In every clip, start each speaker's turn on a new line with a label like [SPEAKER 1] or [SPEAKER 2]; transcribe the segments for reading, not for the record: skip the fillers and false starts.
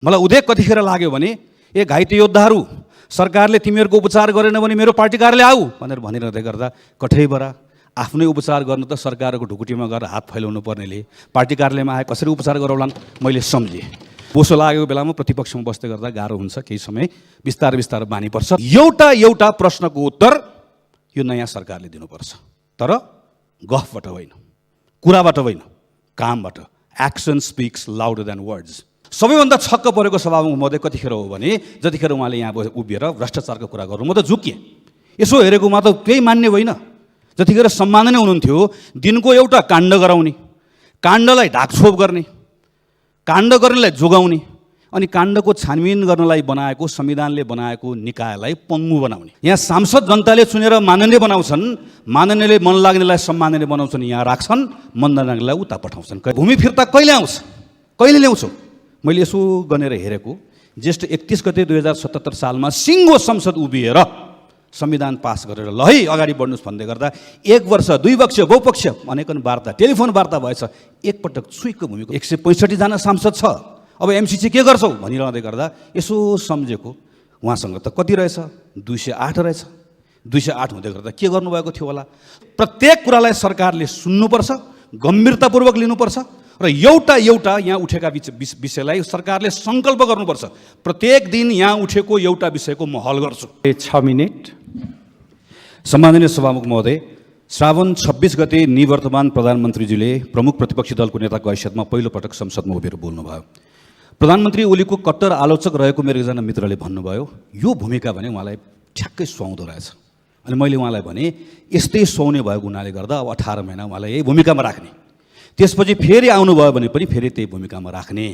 [SPEAKER 1] मलाई उदेक कतिखेर लाग्यो भने ए घाइते योद्धाहरू सरकारले तिमीहरूको उपचार गरेन भने मेरो पार्टी कार्यालय आऊ भनेर भनिरहँदै गर्दा कठैबाट आफ्नै उपचार गर्न त सरकारको ढुकुटीमा गएर हात फैलाउनु पर्नेले पार्टी कार्यालयमा आए कसरी उपचार गराउलान् मैले सम्झेँ। बोसो लागेको बेलामा प्रतिपक्षमा बस्दै गर्दा गाह्रो हुन्छ, केही समय बिस्तारै बानी पर्छ। एउटा प्रश्नको उत्तर यो नयाँ सरकारले दिनुपर्छ, तर गफबाट होइन, कुराबाट होइन, कामबाट। Action speaks louder than words. सबैभन्दा छक्क परेको सभामुख महोदय कतिखेर हो भने जतिखेर उहाँले यहाँ उभिएर भ्रष्टाचारको कुरा गर्नु, म त झुक्किएँ। यसो हेरेकोमा त केही मान्ने होइन। जतिखेर सम्माननीय हुनुहुन्थ्यो, दिनको एउटा काण्ड गराउने, काण्डलाई ढाकछोप गर्ने, काण्ड गर्नेलाई जोगाउने, अनि काण्डको छानबिन गर्नलाई बनाएको संविधानले बनाएको निकायलाई पङ्गु बनाउने। यहाँ सांसद जनताले चुनेर माननीय बनाउँछन्, माननीयले मन लाग्नेलाई सम्माननीय बनाउँछन्, यहाँ राख्छन्, मन नलाग्नेलाई उता पठाउँछन्। भूमि फिर्ता कहिले आउँछ, कहिले ल्याउँछौ? मैले यसो गनेर हेरेको, जेष्ठ 31 गते 2077 सालमा सिङ्गो संसद उभिएर संविधान पास गरेर ल है अगाडि बढ्नुहोस् भन्दै गर्दा 1 वर्ष 2 पक्ष बहुपक्ष अनेकन वार्ता, टेलिफोन वार्ता भएछ। एकपटक छुइको भूमिको 165 जना सांसद छ, अब एमसिसी के गर्छौ भनिरहँदै गर्दा यसो सम्झेको, उहाँसँग त कति रहेछ, 208 रहेछ। 208 हुँदै गर्दा के गर्नुभएको थियो होला? प्रत्येक कुरालाई सरकारले सुन्नुपर्छ, गम्भीरतापूर्वक लिनुपर्छ र एउटा यहाँ उठेका विषयलाई सरकारले सङ्कल्प गर्नुपर्छ। प्रत्येक दिन यहाँ उठेको एउटा विषयको म हल गर्छु। 6 मिनेट। सम्माननीय सभामुख महोदय, श्रावण 26 गते निवर्तमान प्रधानमन्त्रीजीले प्रमुख प्रतिपक्षी दलको नेताको हैसियतमा पहिलोपटक संसदमा उभिएर बोल्नुभयो। प्रधानमन्त्री ओलीको कट्टर आलोचक रहेको मेरो एकजना मित्रले भन्नुभयो, यो भूमिका भने उहाँलाई ठ्याक्कै सुहाउँदो रहेछ। अनि मैले उहाँलाई भने यस्तै सुहाउने भएको हुनाले गर्दा अब 18 महिना उहाँलाई यही भूमिकामा राख्ने, त्यसपछि फेरि आउनुभयो भने पनि फेरि त्यही भूमिकामा राख्ने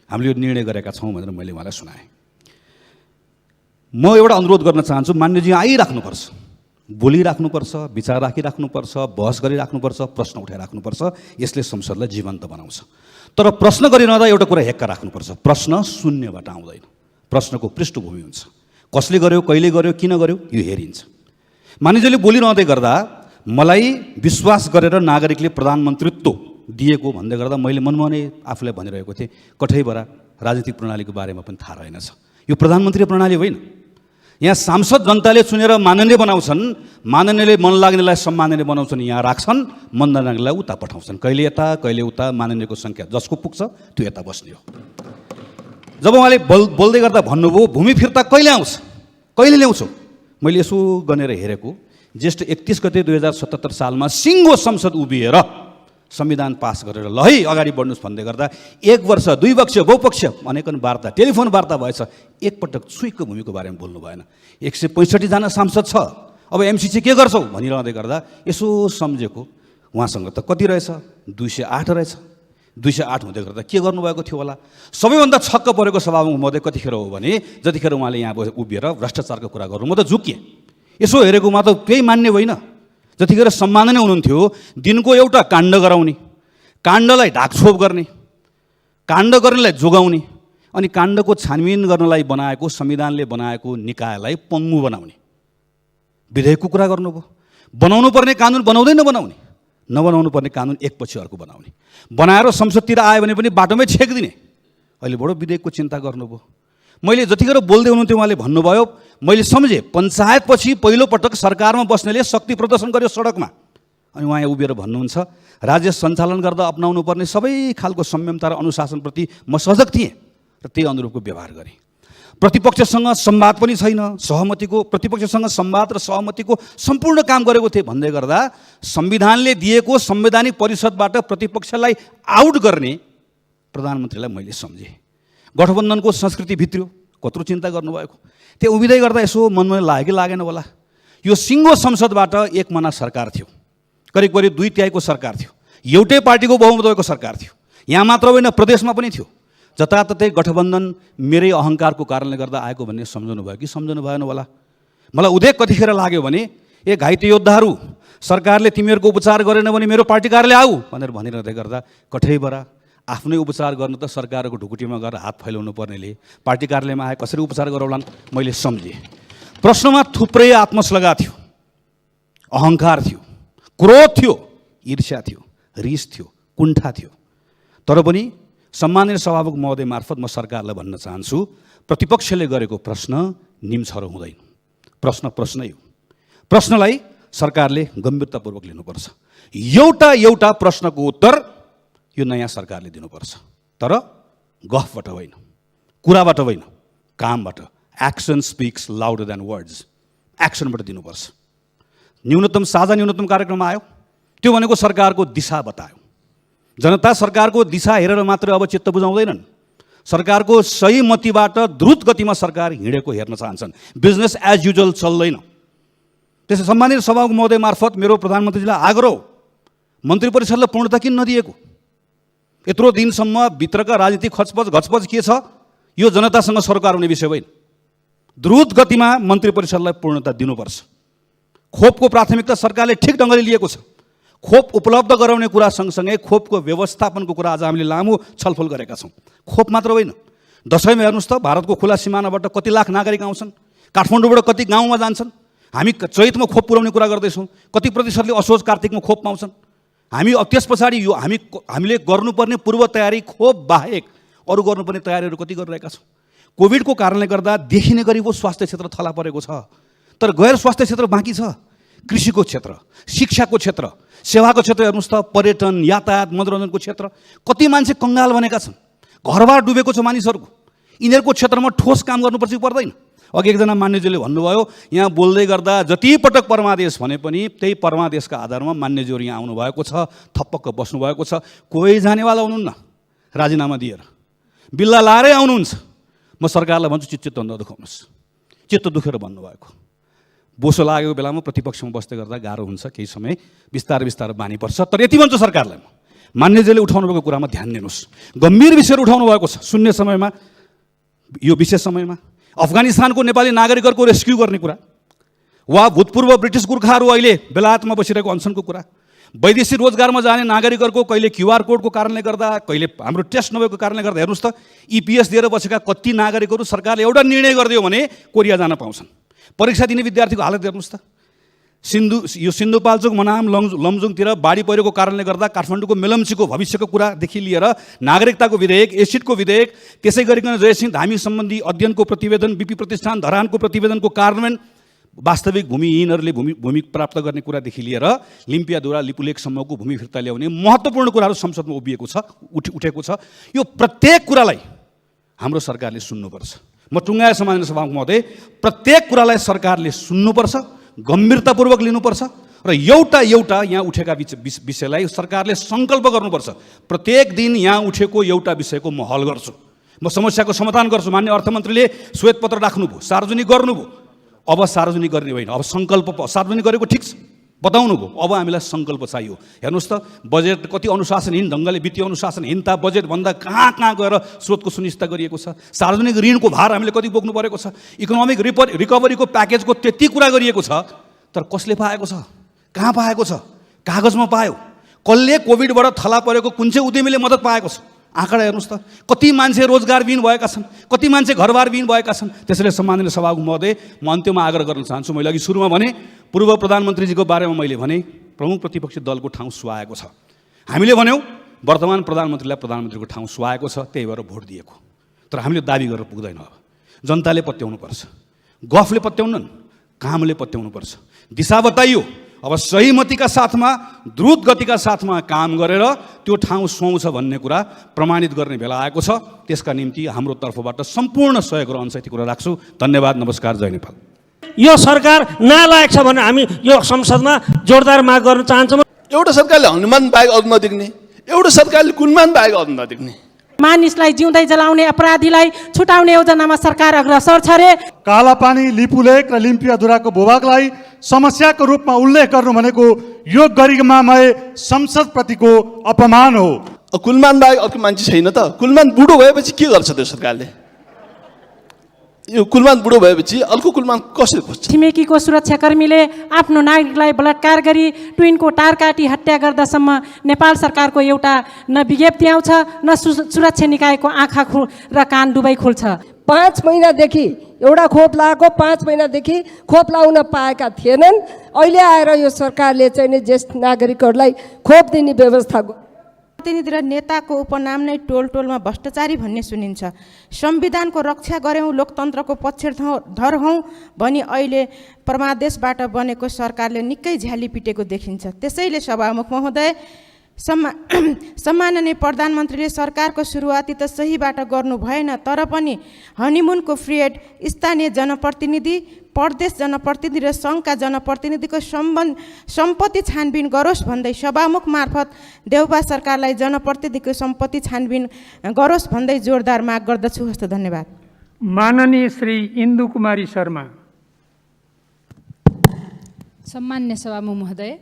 [SPEAKER 1] हामीले यो निर्णय गरेका छौँ भनेर मैले उहाँलाई सुनाएँ। म एउटा अनुरोध गर्न चाहन्छु, मान्यजी आइराख्नुपर्छ, बोलिराख्नुपर्छ, विचार राखिराख्नुपर्छ, बहस गरिराख्नुपर्छ, प्रश्न उठाइराख्नुपर्छ। यसले संसदलाई जीवन्त बनाउँछ। तर प्रश्न गरिरहँदा एउटा कुरा हेक्का राख्नुपर्छ, प्रश्न शून्यबाट आउँदैन, प्रश्नको पृष्ठभूमि हुन्छ। कसले गर्यो, कहिले गर्यो, किन गर्यो, यो हेरिन्छ। मानिसले बोलिरहँदै गर्दा मलाई विश्वास गरेर नागरिकले प्रधानमन्त्रीत्व दिएको भन्दै गर्दा मैले मनमा नै आफूलाई भनिरहेको थिएँ, कठैबाट राजनीतिक प्रणालीको बारेमा पनि थाहा रहेनछ। यो प्रधानमन्त्री प्रणाली होइन। यहाँ सांसद जनताले चुनेर माननीय बनाउँछन्, माननीयले मन लाग्नेलाई सम्माननीय बनाउँछन्, यहाँ राख्छन्, मन नलाग्नेलाई उता पठाउँछन्। कहिले यता कहिले उता, माननीयको सङ्ख्या जसको पुग्छ त्यो यता बस्ने हो। जब उहाँले बोल्दै गर्दा भन्नुभयो भूमि फिर्ता कहिले आउँछ, कहिले ल्याउँछौ? मैले यसो गनेर हेरेको, जेष्ठ 31 गते 2077 सालमा सिङ्गो संसद उभिएर संविधान पास गरेर ल है अगाडि बढ्नुहोस् भन्दै गर्दा 1 वर्ष 2 पक्ष बहुपक्ष अनेकन वार्ता, टेलिफोन वार्ता भएछ। एकपटक छुइको भूमिको बारेमा बोल्नु भएन। 165 जना सांसद छ, अब एमसिसी के गर्छौ भनिरहँदै गर्दा यसो सम्झेको, उहाँसँग त कति रहेछ, 208 रहेछ। 208 हुँदै गर्दा के गर्नुभएको थियो होला? सबैभन्दा छक्क परेको सभामुख महोदय कतिखेर हो भने जतिखेर उहाँले यहाँ उभिएर भ्रष्टाचारको कुरा गर्नु, म त झुक्किएँ। यसो हेरेकोमा त केही मान्ने होइन। जतिखेर सम्माननीय हुनुहुन्थ्यो, दिनको एउटा काण्ड गराउने, काण्डलाई ढाकछोप गर्ने, काण्ड गर्नेलाई जोगाउने, अनि काण्डको छानबिन गर्नलाई बनाएको संविधानले बनाएको निकायलाई पङ्गु बनाउने। विधेयकको कुरा गर्नुभयो। बनाउनु पर्ने कानुन बनाउँदै नबनाउने, नबनाउनु पर्ने कानुन एकपछि अर्को बनाउने, बनाएर संसदतिर आयो भने पनि बाटोमै छेकिदिने। अहिले बडो विधेयकको चिन्ता गर्नुभयो। मैले जतिखेर बोल्दै हुनुहुन्थ्यो उहाँले भन्नुभयो, मैले सम्झेँ पञ्चायतपछि पहिलोपटक सरकारमा बस्नेले शक्ति प्रदर्शन गर्यो सडकमा। अनि उहाँ यहाँ उभिएर भन्नुहुन्छ, राज्य सञ्चालन गर्दा अपनाउनु पर्ने सबै खालको संयमता र अनुशासनप्रति म सजग थिएँ र त्यही अनुरूपको व्यवहार गरेँ। प्रतिपक्षसँग संवाद पनि छैन, प्रतिपक्षसँग संवाद र सहमतिको सम्पूर्ण काम गरेको थिएँ भन्दै गर्दा संविधानले दिएको संवैधानिक परिषदबाट प्रतिपक्षलाई आउट गर्ने प्रधानमन्त्रीलाई मैले सम्झेँ। गठबन्धनको संस्कृति भित्रियो, कत्रो चिन्ता गर्नुभएको। त्यो उभिँदै गर्दा यसो मनमा लाग्यो कि लागेन होला? यो सिङ्गो संसदबाट एक मना सरकार थियो, करिब 2/3 सरकार थियो, एउटै पार्टीको बहुमत भएको सरकार थियो। यहाँ मात्र होइन, प्रदेशमा पनि थियो। जताततै गठबन्धन मेरै अहङ्कारको कारणले गर्दा आएको भन्ने सम्झनु भयो कि सम्झनु भएन होला? मलाई उदेक कतिखेर लाग्यो भने ए घाइते योद्धाहरू सरकारले तिमीहरूको उपचार गरेन भने मेरो पार्टी कार्यालय आऊ भनेर भनिरहँदै गर्दा कठैबाट आफ्नै उपचार गर्न त सरकारको ढुकुटीमा गएर हात फैलाउनु पर्नेले पार्टी कार्यालयमा आए कसरी उपचार गराउलान् मैले सम्झेँ। प्रश्नमा थुप्रै आत्मश्लाघा थियो, अहङ्कार थियो, क्रोध थियो, ईर्ष्या थियो, रिस थियो, कुण्ठा थियो। तर पनि सम्माननीय सभामुख महोदय मार्फत म सरकारलाई भन्न चाहन्छु, प्रतिपक्षले गरेको प्रश्न निम्छरो हुँदैन। प्रश्नै हो। प्रश्नलाई सरकारले गम्भीरतापूर्वक लिनुपर्छ। एउटा प्रश्नको उत्तर यो नयाँ सरकारले दिनुपर्छ, तर गफबाट होइन, कुराबाट होइन, कामबाट। Action speaks louder than words. एक्सनबाट दिनुपर्छ। साझा न्यूनतम कार्यक्रम आयो, त्यो भनेको सरकारको दिशा बतायो। जनता सरकारको दिशा हेरेर मात्रै अब चित्त बुझाउँदैनन्, सरकारको सही मतिबाट द्रुत गतिमा सरकार हिँडेको हेर्न चाहन्छन्। बिजनेस एज युजुअल चल्दैन। त्यसै सम्मानित सभामुख महोदय मार्फत मेरो प्रधानमन्त्रीजीलाई आग्रह, मन्त्री परिषदलाई पूर्णता किन नदिएको? यत्रो दिनसम्म भित्रका राजनीतिक घचपच के छ, यो जनतासँग सरकार हुने विषय होइन। द्रुत गतिमा मन्त्री परिषदलाई पूर्णता दिनुपर्छ। खोपको प्राथमिकता सरकारले ठिक ढङ्गले लिएको छ। खोप उपलब्ध गराउने कुरा सँगसँगै खोपको व्यवस्थापनको कुरा आज हामीले लामो छलफल गरेका छौँ। खोप मात्र होइन, दसैँमा हेर्नुहोस् त, भारतको खुला सिमानाबाट कति लाख नागरिक आउँछन्, काठमाडौँबाट कति गाउँमा जान्छन्। हामी चैतमा खोप पुर्याउने कुरा गर्दैछौँ, कति प्रतिशतले असोज कार्तिकमा खोप पाउँछन्। हामी त्यस पछाडि यो हामीले गर्नुपर्ने पूर्व तयारी खोप बाहेक अरू गर्नुपर्ने तयारीहरू कति गरिरहेका छौँ। कोभिडको कारणले गर्दा देखिने गरेको स्वास्थ्य क्षेत्र थला परेको छ, तर गैर स्वास्थ्य क्षेत्र बाँकी छ। कृषिको क्षेत्र, शिक्षाको क्षेत्र, सेवाको क्षेत्र हेर्नुहोस् त, पर्यटन, यातायात, मनोरञ्जनको क्षेत्र, कति मान्छे कङ्गाल बनेका छन्, घरबार डुबेको छ मानिसहरूको। यिनीहरूको क्षेत्रमा ठोस काम गर्नुपर्छ कि पर्दैन? अघि एकजना मान्यज्यूले भन्नुभयो, यहाँ बोल्दै गर्दा जति पटक परमादेश भने पनि त्यही परमादेशका आधारमा मान्यज्यूहरू यहाँ आउनुभएको छ, थपक्क बस्नुभएको छ। कोही जानेवाला हुनुहुन्न, राजीनामा दिएर बिल्ला लाएरै आउनुहुन्छ। म सरकारलाई भन्छु, चित्त नदुखाउनुहोस्। चित्त दुखेर भन्नुभएको, बोसो लागेको बेलामा प्रतिपक्षमा बस्दै गर्दा गाह्रो हुन्छ, केही समय बिस्तारै बानी पर्छ। तर यति भन्छु सरकारलाई, मान्यज्यूले उठाउनु भएको कुरामा ध्यान दिनुहोस्। गम्भीर विषयहरू उठाउनु भएको छ शून्य समयमा, यो विशेष समयमा। अफगानिस्तानको नेपाली नागरिकहरूको रेस्क्यु गर्ने कुरा, वा भूतपूर्व ब्रिटिस गोर्खाहरू अहिले बेलायतमा बसिरहेको अनसनको कुरा, वैदेशिक रोजगारमा जाने नागरिकहरूको कहिले क्युआर कोडको कारणले गर्दा, कहिले हाम्रो टेस्ट नभएको कारणले गर्दा हेर्नुहोस् त, इपिएस दिएर बसेका कति नागरिकहरू सरकारले एउटा निर्णय गरिदियो भने कोरिया जान पाउँछन्। परीक्षा दिने विद्यार्थीको हालत हेर्नुहोस् त। सिन्धुपाल्चोक, मनाम, लमजुङतिर बाढी पहिरोको कारणले गर्दा काठमाडौँको मेलम्चीको भविष्यको कुरादेखि लिएर नागरिकताको विधेयक, एसिडको विधेयक, त्यसै गरिकन जयसिंह धामी सम्बन्धी अध्ययनको प्रतिवेदन, बिपी प्रतिष्ठान धरानको प्रतिवेदनको कार्यान्वयन, वास्तविक भूमिहीनहरूले भूमि प्राप्त गर्ने कुरादेखि लिएर लिम्पियाधुरा लिपुलेकसम्मको भूमि फिर्ता ल्याउने महत्त्वपूर्ण कुराहरू संसदमा उठेको छ। यो प्रत्येक कुरालाई हाम्रो सरकारले सुन्नुपर्छ। म टुङ्गाए सम्माननीय सभामुख महोदय, प्रत्येक कुरालाई सरकारले सुन्नुपर्छ, गम्भीरतापूर्वक लिनुपर्छ र एउटा यहाँ उठेका विषयलाई सरकारले सङ्कल्प गर्नुपर्छ। प्रत्येक दिन यहाँ उठेको एउटा विषयको म हल गर्छु, म समस्याको समाधान गर्छु। मान्य अर्थमन्त्रीले श्वेतपत्र राख्नुभयो, सार्वजनिक गर्नुभयो, अब सार्वजनिक गर्ने होइन, अब सङ्कल्प। सार्वजनिक गरेको ठिक छ, बताउनु भयो, अब हामीलाई सङ्कल्प चाहियो। हेर्नुहोस् त, बजेट कति अनुशासनहीन ढङ्गले, वित्तीय अनुशासनहीनता, बजेटभन्दा कहाँ गएर स्रोतको सुनिश्चित गरिएको छ। सार्वजनिक ऋणको भार हामीले कति बोक्नु परेको छ। इकोनोमिक रिकभरीको प्याकेजको त्यति कुरा गरिएको छ, तर कसले पाएको छ, कहाँ पाएको छ, कागजमा पायो। कसले कोभिडबाट थला परेको कुन चाहिँ उद्यमीले मद्दत पाएको छ, आँकडा हेर्नुहोस् त। कति मान्छे रोजगारविहीन भएका छन्, कति मान्छे घरबारविहीन भएका छन्। त्यसैले सम्माननीय सभामुख महोदय, म अन्त्यमा आग्रह गर्न चाहन्छु। मैले अघि सुरुमा भने, पूर्व प्रधानमन्त्रीजीको बारेमा मैले भने, प्रमुख प्रतिपक्षी दलको ठाउँ सुहाएको छ। हामीले भन्यौँ वर्तमान प्रधानमन्त्रीलाई प्रधानमन्त्रीको ठाउँ सुहाएको छ, त्यही भएर भोट दिएको। तर हामीले दाबी गरेर पुग्दैन। अब जनताले पत्याउनुपर्छ, गफले पत्याउनन्, कामले पत्याउनुपर्छ। दिशा बताइयो, अब सही मतिका साथमा, द्रुत गतिका साथमा काम गरेर त्यो ठाउँ सुहाउँछ भन्ने कुरा प्रमाणित गर्ने बेला आएको छ। त्यसका निम्ति हाम्रो तर्फबाट सम्पूर्ण सहयोग रहन्छ, यति कुरा राख्छु। धन्यवाद, नमस्कार, जय नेपाल।
[SPEAKER 2] यो सरकार नालायक छ भने हामी यो संसदमा जोरदार माग गर्न चाहन्छौँ।
[SPEAKER 3] एउटा सरकारले हनुमान बाहेक अरू नदेख्ने, एउटा सरकारले कुनमान बाहेक अरू नदेख्ने,
[SPEAKER 4] मानिसलाई जिउँदै जलाउने अपराधीलाई छुटाउने योजनामा सरकार अग्रसर छ रे।
[SPEAKER 5] कालापानी, लिपुलेक र लिम्पियाधुराको भूभागलाई समस्याको रूपमा उल्लेख गर्नु भनेको यो गरिमामय संसदप्रतिको अपमान हो।
[SPEAKER 3] कुलमान बाहेक अर्को मान्छे छैन त। कुलमान बुढो भएपछि के गर्छ त्यो सरकारले? यो कुलमान बुढो भएपछि अर्को कुलमान कसरी खोज्छ?
[SPEAKER 4] छिमेकीको सुरक्षाकर्मीले आफ्नो नागरिकलाई बलात्कार गरी ट्विनको टार काटी हत्या गर्दासम्म नेपाल सरकारको एउटा न विज्ञप्ति आउँछ, न सुरक्षा निकायको आँखा र कान दुवै खुल्छ।
[SPEAKER 6] 5 महिनादेखि एउटा खोप लगाएको, 5 महिनादेखि खोप लाउन पाएका थिएनन्। अहिले आएर यो सरकारले चाहिँ ज्येष्ठ नागरिकहरूलाई खोप दिने व्यवस्था
[SPEAKER 7] जनप्रतिनिधि र नेताको उपनाम नै टोल टोलमा भ्रष्टाचारी भन्ने सुनिन्छ। संविधानको रक्षा गऱ्यौँ, लोकतन्त्रको पक्षधर हौँ भनी अहिले परमादेशबाट बनेको सरकारले निकै झ्याली पिटेको देखिन्छ। त्यसैले सभामुख महोदय, सम्माननीय प्रधानमन्त्रीले सरकारको सुरुवाती त सही बाटो गर्नु भएन, तर पनि हनीमुनको पिरियड स्थानीय जनप्रतिनिधि, प्रदेश जनप्रतिनिधि र सङ्घका जनप्रतिनिधिको सम्पत्ति छानबिन गरोस् भन्दै सभामुख मार्फत देउबा सरकारलाई जनप्रतिनिधिको सम्पत्ति छानबिन गरोस् भन्दै जोरदार माग गर्दछु। हस्त धन्यवाद।
[SPEAKER 8] माननीय श्री इन्दु कुमारी शर्मा।
[SPEAKER 9] सम्मान्य सभामुख महोदय,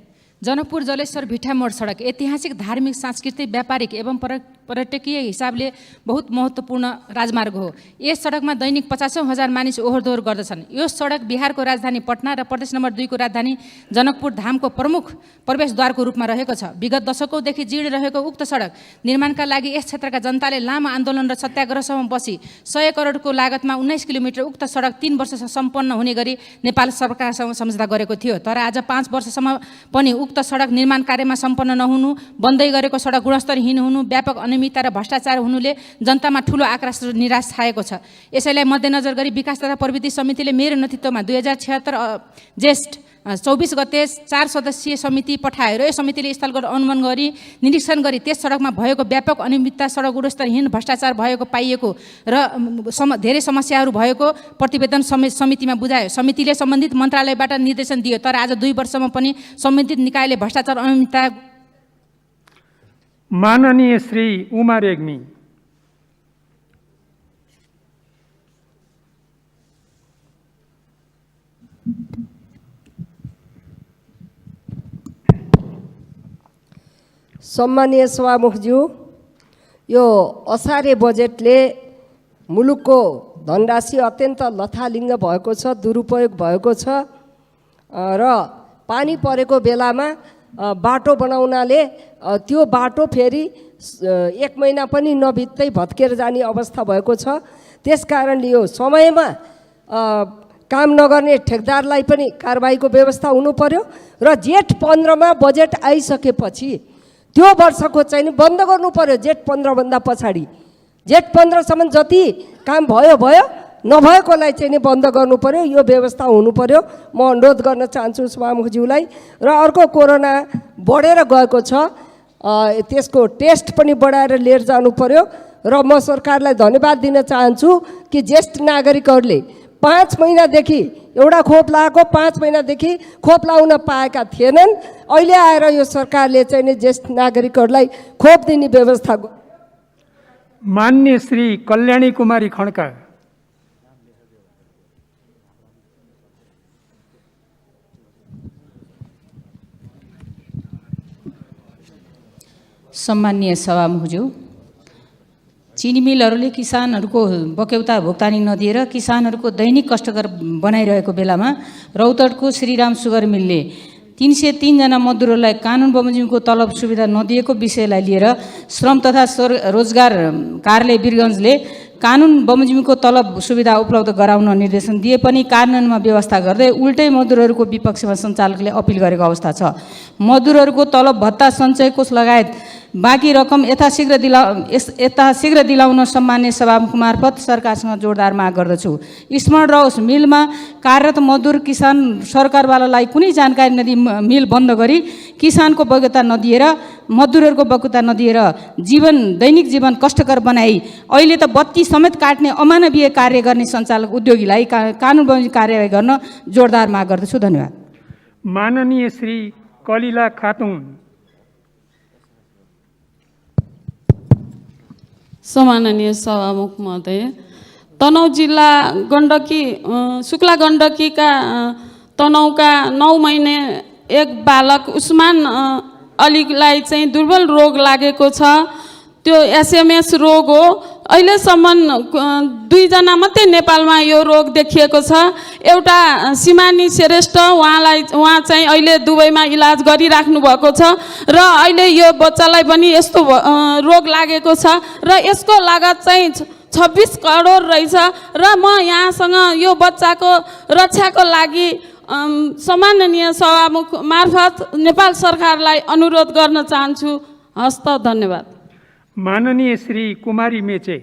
[SPEAKER 9] जनकपुर जलेश्वर भिठामोड सडक ऐतिहासिक, धार्मिक, सांस्कृतिक, व्यापारिक एवं पर्यटकीय हिसाबले बहुत महत्त्वपूर्ण राजमार्ग हो। यस सडकमा दैनिक 50,000 मानिस ओहोरदोहोर गर्दछन्। यो सडक बिहारको राजधानी पटना र प्रदेश नम्बर 2 को राजधानी जनकपुर धामको प्रमुख प्रवेशद्वारको रूपमा रहेको छ। विगत दशकौँदेखि जीर्ण रहेको उक्त सडक निर्माणका लागि यस क्षेत्रका जनताले लामो आन्दोलन र सत्याग्रहसम्म बसी 100 करोडको लागतमा 19 किलोमिटर उक्त सडक 3 वर्षसम्म सम्पन्न हुने गरी नेपाल सरकारसँग सम्झौता गरेको थियो। तर आज 5 वर्षसम्म पनि उक्त सडक निर्माण कार्यमा सम्पन्न नहुनु, बन्दै गरेको सडक गुणस्तरहीन हुनु, व्यापक अनियमितता र भ्रष्टाचार हुनुले जनतामा ठुलो आक्रोश र निराश छाएको छ। यसैलाई मध्यनजर गरी विकास तथा प्रवृत्ति समितिले मेरो नेतृत्वमा 2076 ज्येष्ठ 24 गते 4 सदस्यीय समिति पठायो र यो समितिले स्थलगत अनुमान गरी निरीक्षण गरी त्यस सडकमा भएको व्यापक अनियमितता, सडक गुणस्तरहीन, भ्रष्टाचार भएको पाइएको र धेरै समस्याहरू भएको प्रतिवेदन समितिमा बुझायो। समितिले सम्बन्धित मन्त्रालयबाट निर्देशन दियो, तर आज 2 वर्षमा पनि सम्बन्धित निकायले भ्रष्टाचार, अनियमितता।
[SPEAKER 8] माननीय श्री उमा रेग्मी।
[SPEAKER 6] सम्मानीय सभामुखज्यू, यो असारे बजेटले मुलुकको धनराशि अत्यन्त लथालिङ्ग भएको छ, दुरुपयोग भएको छ र पानी परेको बेलामा बाटो बनाउनाले त्यो बाटो फेरि 1 महिना पनि नबित्दै भत्केर जाने अवस्था भएको छ। त्यसकारणले यो समयमा काम नगर्ने ठेकदारलाई पनि कारबाहीको व्यवस्था हुनु पर्यो र जेठ 15 मा बजेट आइसकेपछि त्यो वर्षको चाहिँ बन्द गर्नु पर्यो। जेठ 15 भन्दा पछाडि, जेठ 15 सम्म जति काम भयो नभएकोलाई चाहिँ बन्द गर्नु पर्यो। यो व्यवस्था हुनु पर्यो। म अनुरोध गर्न चाहन्छु सभामुखज्यूलाई। र अर्को, कोरोना बढेर गएको छ, त्यसको टेस्ट पनि बढाएर लिएर जानु पर्यो र म सरकारलाई धन्यवाद दिन चाहन्छु कि ज्येष्ठ नागरिकहरूले 5 महिनादेखि एउटा खोप लगाएको, 5 महिनादेखि खोप लगाउन पाएका थिएनन्। अहिले आएर यो सरकारले चाहिँ ज्येष्ठ नागरिकहरूलाई खोप दिने व्यवस्था।
[SPEAKER 8] मान्य श्री कल्याणी कुमारी खड्का।
[SPEAKER 9] सम्मान्य सभामुखज्यू, चिनी मिलहरूले किसानहरूको बक्यौता भुक्तानी नदिएर किसानहरूको दैनिक कष्टकर बनाइरहेको बेलामा रौतहटको श्रीराम सुगर मिलले 303 जना मजदुरहरूलाई कानुन बमोजिमको तलब सुविधा नदिएको विषयलाई लिएर श्रम तथा रोजगार कार्यालय वीरगञ्जले कानुन बमोजिमको तलब सुविधा उपलब्ध गराउन निर्देशन दिए पनि कार्यान्वयनमा व्यवस्था गर्दै उल्टै मजदुरहरूको विपक्षमा सञ्चालकले अपिल गरेको अवस्था छ। मजदुरहरूको तलब भत्ता सञ्चय कोष लगायत बाँकी रकम यथाशीघ्र दिलाउन सम्मान्य सभामुख मार्फत सरकारसँग जोरदार माग गर्दछु। स्मरण रहोस्, मिलमा कार्यरत मजदुर किसान सरकारवालालाई कुनै जानकारी नदिई मिल बन्द गरी किसानको बगौता नदिएर, मजदुरहरूको बगौता नदिएर दैनिक जीवन कष्टकर बनाई अहिले त बत्ती समेत काट्ने अमानवीय कार्य गर्ने सञ्चालक उद्योगीलाई कानुन बमोजिम कारबाही गर्न जोरदार माग गर्दछु। धन्यवाद।
[SPEAKER 8] माननीय श्री कलिला खातुन।
[SPEAKER 10] सम्माननीय सभामुख महोदय, तनहुँ जिल्ला शुक्ला गण्डकीका तनहुँका 9 महिने एक बालक उस्मान अलीलाई चाहिँ दुर्बल रोग लागेको छ। त्यो एसएमएस रोग हो। अहिलेसम्म 2 जना मात्रै नेपालमा यो रोग देखिएको छ। एउटा सिमानी श्रेष्ठ, उहाँ चाहिँ अहिले दुबईमा इलाज गरिराख्नु भएको छ र अहिले यो बच्चालाई पनि यस्तो रोग लागेको छ र यसको लागत चाहिँ 26 करोड रहेछ र म यहाँसँग यो बच्चाको रक्षाको लागि सम्माननीय सभामुख मार्फत नेपाल सरकारलाई अनुरोध गर्न चाहन्छु। हस्त, धन्यवाद।
[SPEAKER 8] माननीय श्री कुमारी मेचे।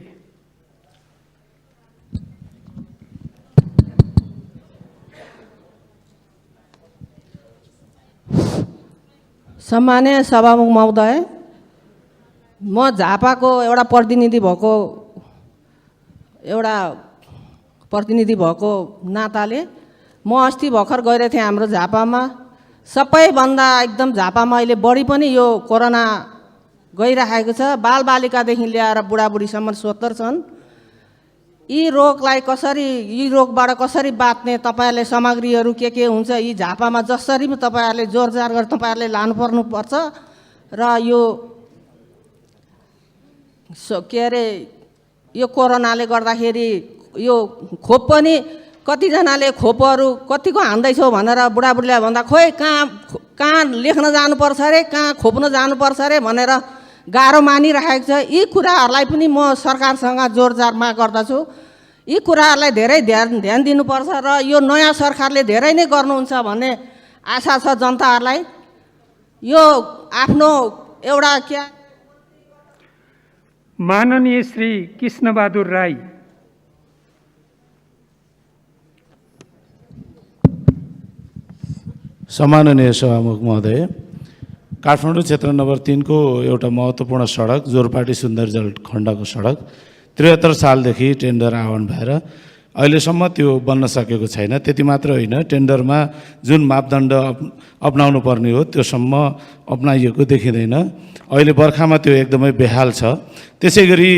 [SPEAKER 6] सम्मानीय सभामुख महोदय, म झापाको एउटा प्रतिनिधि भएको नाताले म अस्ति भर्खर गएर थिएँ हाम्रो झापामा। सबैभन्दा एकदम झापामा अहिले बढी पनि यो कोरोना गइरहेको छ। बालबालिकादेखि ल्याएर बुढाबुढीसम्म 70 छन्। यी रोगबाट कसरी बाँच्ने, तपाईँहरूले सामग्रीहरू के हुन्छ, यी झापामा जसरी पनि तपाईँहरूले जोरजार गरेर तपाईँहरूले लानुपर्नुपर्छ। र यो कोरोनाले गर्दाखेरि यो खोप पनि कतिजनाले खोपहरू कतिको हान्दैछौ भनेर बुढाबुढीलाई भन्दा खोइ कहाँ लेख्न जानुपर्छ अरे, कहाँ खोप्न जानुपर्छ अरे भनेर गाह्रो मानिरहेको छ। यी कुराहरूलाई पनि म सरकारसँग जोरजार माग गर्दछु। यी कुराहरूलाई धेरै ध्यान दिनुपर्छ र यो नयाँ सरकारले धेरै नै गर्नुहुन्छ भन्ने आशा छ जनताहरूलाई। यो आफ्नो एउटा
[SPEAKER 8] माननीय श्री कृष्णबहादुर राई।
[SPEAKER 11] सम्माननीय सभामुख महोदय, काठमाडौँ क्षेत्र नम्बर 3 को एउटा महत्त्वपूर्ण सडक जोरपाटी सुन्दरजल खण्डको सडक 73 सालदेखि टेन्डर आह्वान भएर अहिलेसम्म त्यो बन्न सकेको छैन। त्यति मात्र होइन, टेन्डरमा जुन मापदण्ड अपनाउनु पर्ने हो त्योसम्म अपनाइएको देखिँदैन। अहिले बर्खामा त्यो एकदमै बेहाल छ। त्यसै गरी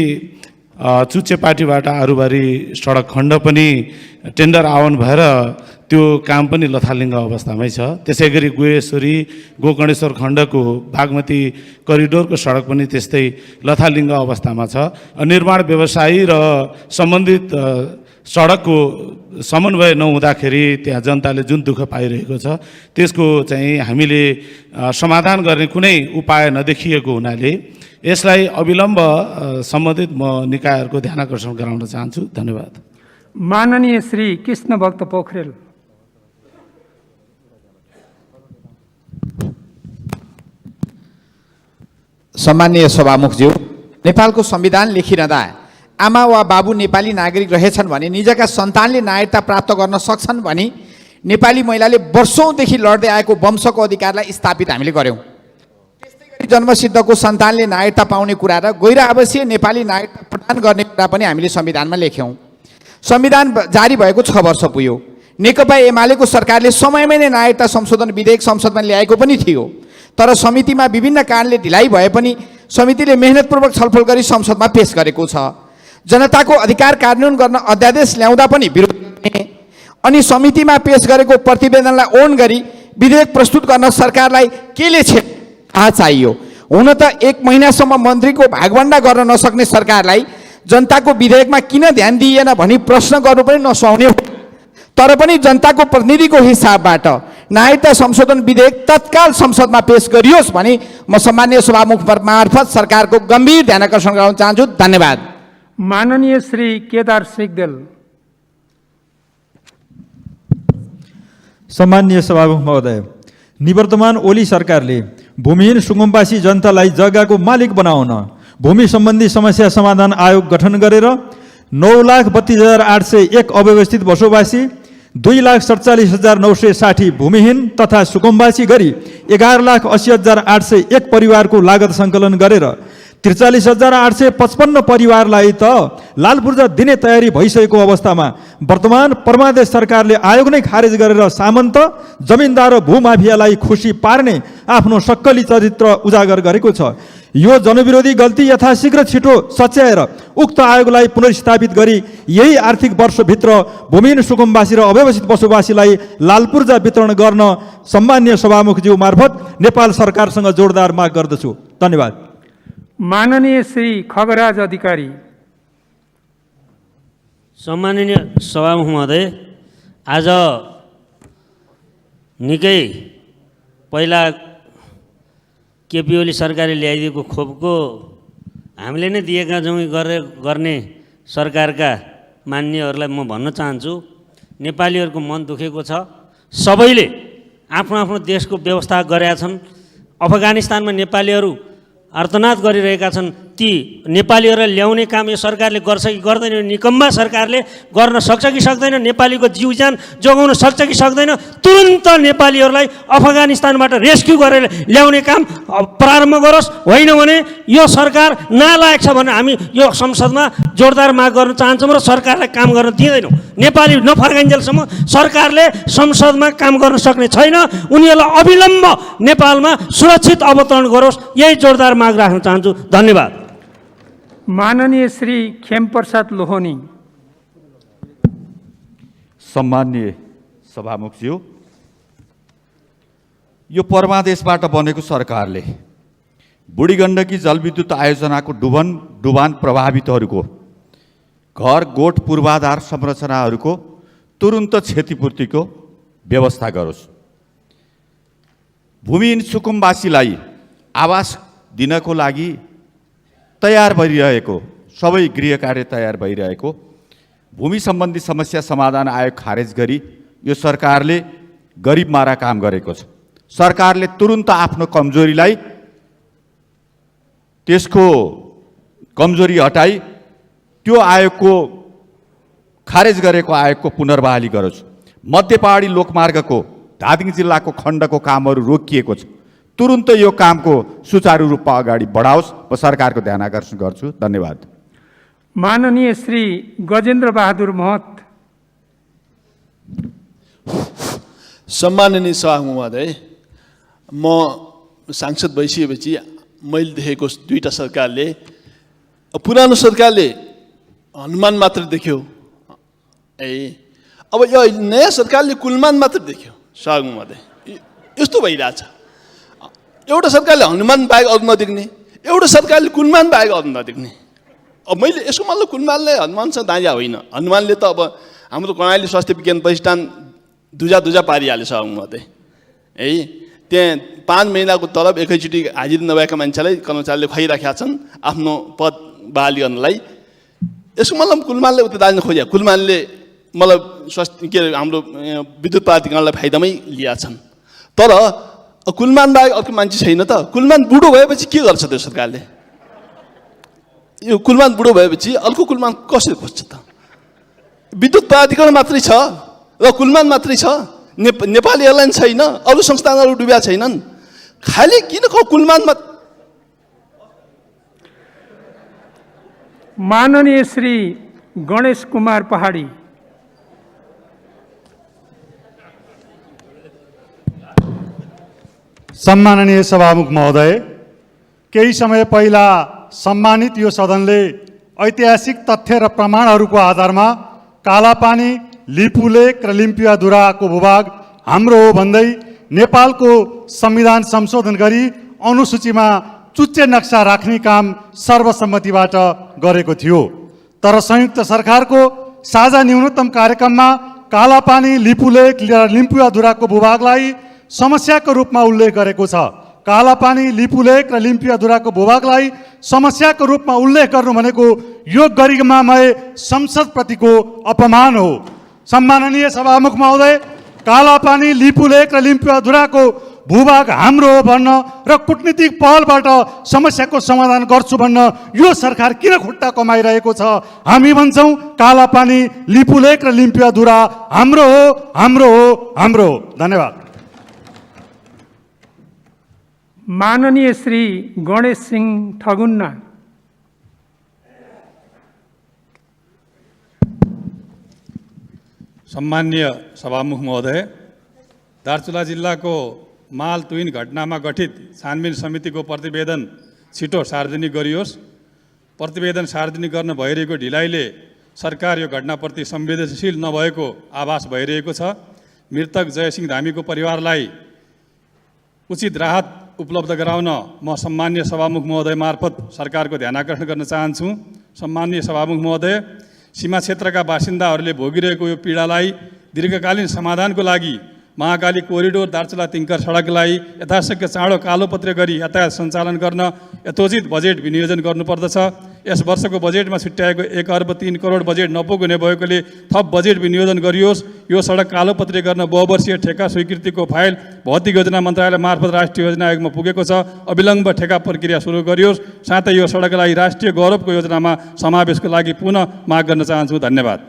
[SPEAKER 11] चुच्चेपाटीबाट आरुबारी सडक खण्ड पनि टेन्डर आह्वान भएर त्यो काम पनि लथालिङ्ग अवस्थामै छ। त्यसै गरी गुहेश्वरी गोकर्णेश्वर खण्डको बागमती करिडोरको सडक पनि त्यस्तै लथालिङ्ग अवस्थामा छ। निर्माण व्यवसायी र सम्बन्धित सडकको समन्वय नहुँदाखेरि त्यहाँ जनताले जुन दुःख पाइरहेको छ त्यसको चाहिँ हामीले समाधान गर्ने कुनै उपाय नदेखिएको हुनाले यसलाई अविलम्ब सम्बन्धित म निकायहरूको ध्यान आकर्षण गराउन चाहन्छु। धन्यवाद।
[SPEAKER 8] माननीय श्री कृष्णभक्त पोखरेल।
[SPEAKER 12] सम्मानीय सभामुखज्यू, नेपालको संविधान लेखिरहँदा आमा वा बाबु नेपाली नागरिक रहेछन् भने निजका सन्तानले नागरिकता प्राप्त गर्न सक्छन् भनी नेपाली महिलाले वर्षौंदेखि लड्दै आएको वंशको अधिकारलाई स्थापित हामीले गर्यौं। त्यस्तै गरी जन्मसिद्धको सन्तानले नागरिकता पाउने कुरा र गैर आवासीय नेपाली नागरिकता प्रदान गर्ने कुरा पनि हामीले संविधानमा लेख्यौं। संविधान जारी भएको 6 वर्ष पुग्यो। नेकपा एमालेको सरकारले समयमै नै नागरिकता संशोधन विधेयक संसदमा ल्याएको पनि थियो, तर समितिमा विभिन्न कारणले ढिलाइ भए पनि समितिले मेहनतपूर्वक छलफल गरी संसदमा पेश गरेको छ। जनताको अधिकार कार्यान्वयन गर्न अध्यादेश ल्याउँदा पनि विरोध गर्ने अनि समितिमा पेश गरेको प्रतिवेदनलाई ओन गरी विधेयक प्रस्तुत गर्न सरकारलाई केले थाहा चाहियो। हुन त 1 महिनासम्म मन्त्रीको भागभण्डा गर्न नसक्ने सरकारलाई जनताको विधेयकमा किन ध्यान दिइएन भनी प्रश्न गर्नु पनि नसुहाउने हो। तर पनि जनताको प्रतिनिधिको हिसाबबाट नागरिकता संशोधन विधेयक तत्काल संसदमा पेश गरियोस् भनी म सम्माननीय सभामुख मार्फत सरकारको गम्भीर ध्यान आकर्षण गराउन चाहन्छु। धन्यवाद।
[SPEAKER 8] माननीय श्री केदार सिग्देल।
[SPEAKER 13] सम्माननीय सभामुख महोदय, निवर्तमान ओली सरकारले भूमिहीन सुकुम्बासी जनतालाई जग्गाको मालिक बनाउन भूमि सम्बन्धी समस्या समाधान आयोग गठन गरेर 9,32,801 अव्यवस्थित बसोबासी, 2,47,960 भूमिहीन तथा सुकुम्बासी गरी 11,80,801 परिवारको लागत सङ्कलन गरेर 43,855 परिवारलाई त लाल पूर्जा दिने तयारी भइसकेको अवस्थामा वर्तमान परमादेश सरकारले आयोग नै खारेज गरेर सामन्त जमिनदार र भूमाफियालाई खुसी पार्ने आफ्नो सक्कली चरित्र उजागर गरेको छ। यो जनविरोधी गल्ती यथाशीघ्र छिटो सच्याएर उक्त आयोगलाई पुनर्स्थापित गरी यही आर्थिक वर्षभित्र भूमिहीन सुकुम्बासी र अव्यवस्थित बसोबासीलाई लाल पूर्जा वितरण गर्न सम्माननीय सभामुखज्यू मार्फत नेपाल सरकारसँग जोरदार माग गर्दछु। धन्यवाद।
[SPEAKER 8] माननीय श्री खगराज अधिकारी।
[SPEAKER 2] सम्माननीय सभामुख महोदय, आज निकै पहिला केपी ओली सरकारले ल्याइदिएको खोपको हामीले नै दिएका जम्मै गर्ने सरकारका मान्यहरूलाई म भन्न चाहन्छु, नेपालीहरूको मन दुखेको छ। सबैले आफ्नो आफ्नो देशको व्यवस्था गरेका छन्। अफगानिस्तानमा नेपालीहरू आर्तनाद गरिरहेका छन्, ती नेपालीहरूलाई ल्याउने काम यो सरकारले गर्छ कि गर्दैन, निकम्मा सरकारले गर्न सक्छ कि सक्दैन, नेपालीको जीव ज्यान जोगाउन सक्छ कि सक्दैन, तुरन्त नेपालीहरूलाई अफगानिस्तानबाट रेस्क्यु गरेर ल्याउने काम प्रारम्भ गरोस्। होइन भने यो सरकार नालायक छ भने हामी यो संसदमा जोरदार माग गर्न चाहन्छौँ र सरकारलाई काम गर्न दिँदैनौँ। नेपाली नफर्काइन्जेलसम्म सरकारले संसदमा काम गर्न सक्ने छैन। उनीहरूलाई अविलम्ब नेपालमा सुरक्षित अवतरण गरोस्, यही जोरदार माग राख्न चाहन्छु। धन्यवाद।
[SPEAKER 8] माननीय श्री खेमप्रसाद लोहनी।
[SPEAKER 14] सम्माननीय सभामुखज्यू, यो परमादेशबाट बनेको सरकारले बुढी गण्डकी जलविद्युत आयोजनाको डुबान प्रभावितहरूको घर गोठ पूर्वाधार संरचनाहरूको तुरुन्त क्षतिपूर्तिको व्यवस्था गरोस्। भूमिहीन सुकुम्बासीलाई आवास दिनको लागि तयार भइरहेको सबै गृह कार्य तयार भइरहेको भूमि सम्बन्धी समस्या समाधान आयोग खारेज गरी यो सरकारले गरिब मारा काम गरेको छ। सरकारले तुरुन्त आफ्नो कमजोरीलाई त्यसको कमजोरी हटाई त्यो आयोगको खारेज गरेको आयोगको पुनर्बहाली गरोस्। मध्य पहाडी लोकमार्गको धादिङ जिल्लाको खण्डको कामहरू रोकिएको छ, तुरुन्त यो कामको सुचारू रूपमा अगाडि बढाओस्। म सरकारको ध्यान आकर्षण गर्छु। धन्यवाद।
[SPEAKER 8] माननीय श्री गजेन्द्र बहादुर महत।
[SPEAKER 3] सम्माननीय सभामुख महोदय, म सांसद भइसकेपछि मैले देखेको दुईटा सरकारले, पुरानो सरकारले हनुमान मात्र देख्यो, अब यो नयाँ सरकारले कुलमान मात्र देख्यो। सभामुख महोदय, यस्तो भइरहेछ। एउटा सरकारले हनुमान बाहेक अरू नदेख्ने, एउटा सरकारले कुलमान बाहेक अरू नदेख्ने। अब मैले यसको मतलब कुलमानले हनुमानसँग दाँजा होइन, हनुमानले त अब हाम्रो कर्णाली स्वास्थ्य विज्ञान प्रतिष्ठान दुजा पारिहाल्यो। सभामुख महोदय, है त्यहाँ 5 महिनाको तलब एकैचोटि हाजिर नभएका मान्छेलाई कर्मचारीले खुवाइराखेका छन् आफ्नो पद बहाली गर्नलाई। यसको मतलब कुलमानले उता दाँज्न खोज्या, कुलमानले मतलब स्वास्थ्य के अरे हाम्रो विद्युत प्राधिकरणलाई फाइदामै लिएका छन्। तर कुलमान बाहेक अर्को मान्छे छैन त। कुलमान बुढो भएपछि के गर्छ त्यो सरकारले? यो कुलमान बुढो भएपछि अर्को कुलमान कसरी खोज्छ त? विद्युत प्राधिकरण मात्रै छ र कुलमान मात्रै छ, नेपाली एयरलाइन छैन, अरू संस्थानहरू डुब्या छैनन्, खालि किन कुलमानमा?
[SPEAKER 8] माननीय श्री गणेश कुमार पहाडी।
[SPEAKER 5] सम्माननीय सभामुख महोदय, केही समय पहिला सम्मानित यो सदनले ऐतिहासिक तथ्य र प्रमाणहरूको आधारमा कालापानी, लिपुलेक र लिम्पियाधुराको भूभाग हाम्रो हो भन्दै नेपालको संविधान संशोधन गरी अनुसूचीमा चुच्चे नक्सा राख्ने काम सर्वसम्मतिबाट गरेको थियो। तर संयुक्त सरकारको साझा न्यूनतम कार्यक्रममा कालापानी, लिपुलेक र लिम्पियाधुराको भूभागलाई समस्याको रूपमा उल्लेख गरेको छ। कालापानी, लिपुलेक र लिम्पियाधुराको भूभागलाई समस्याको रूपमा उल्लेख गर्नु भनेको यो गरिमामय संसदप्रतिको अपमान हो। सम्माननीय सभामुख महोदय, कालापानी, लिपुलेक र लिम्पियाधुराको भूभाग हाम्रो हो भन्न र कूटनीतिक पहलबाट समस्याको समाधान गर्छु भन्न यो सरकार किन खुट्टा कमाइरहेको छ? हामी भन्छौँ कालापानी, लिपुलेक र लिम्पियाधुरा हाम्रो हो, हाम्रो हो, हाम्रो हो। धन्यवाद।
[SPEAKER 8] माननीय श्री गणेश सिंह ठगुन्ना।
[SPEAKER 1] सम्मान्य सभामुख महोदय, दार्चुला जिल्लाको माल तुइन घटनामा गठित छानबिन समितिको प्रतिवेदन छिटो सार्वजनिक गरियोस्। प्रतिवेदन सार्वजनिक गर्न भइरहेको ढिलाइले सरकार यो घटनाप्रति संवेदनशील नभएको आभास भइरहेको छ। मृतक जयसिंह धामीको परिवारलाई उचित राहत उपलब्ध गराउन म सम्मान्य सभामुख महोदय मार्फत सरकारको ध्यान आकर्षण गर्न चाहन्छु। सम्मान्य सभामुख महोदय, सीमा क्षेत्रका बासिन्दाहरूले भोगिरहेको यो पीडालाई दीर्घकालीन समाधानको लागि महाकाली कोरिडोर दार्चुला तिङ्कर सडकलाई यथाशक्य चाँडो कालोपत्र गरी यातायात सञ्चालन गर्न यथोचित बजेट विनियोजन गर्नुपर्दछ।
[SPEAKER 15] यस वर्षको बजेटमा छुट्याएको 1 अर्ब 3 करोड बजेट नपुग्ने भएकोले थप बजेट विनियोजन गरियोस्। यो सडक कालोपत्री गर्न बहुवर्षीय ठेक्का स्वीकृतिको फाइल भौतिक योजना मन्त्रालय मार्फत राष्ट्रिय योजना आयोगमा पुगेको छ। अविलम्ब ठेक्का प्रक्रिया सुरु गरियोस्। साथै यो सडकको लागि राष्ट्रिय गौरवको योजनामा समावेशको लागि पुनः माग गर्न चाहन्छु। धन्यवाद।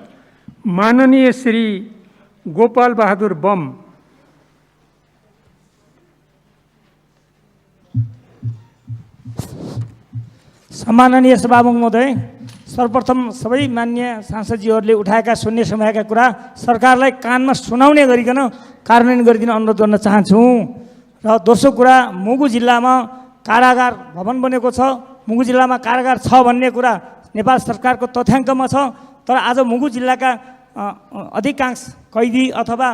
[SPEAKER 8] माननीय श्री गोपाल बहादुर बम।
[SPEAKER 16] सम्माननीय सभामुख महोदय, सर्वप्रथम सबै मान्य सांसदजीहरूले उठाएका शून्य समयका कुरा सरकारलाई कानमा सुनाउने गरिकन कार्यान्वयन गरिदिन अनुरोध गर्न चाहन्छु। र दोस्रो कुरा, मुगु जिल्लामा कारागार भवन बनेको छ। मुगु जिल्लामा कारागार छ भन्ने कुरा नेपाल सरकारको तथ्याङ्कमा छ। तर आज मुगु जिल्लाका अधिकांश कैदी अथवा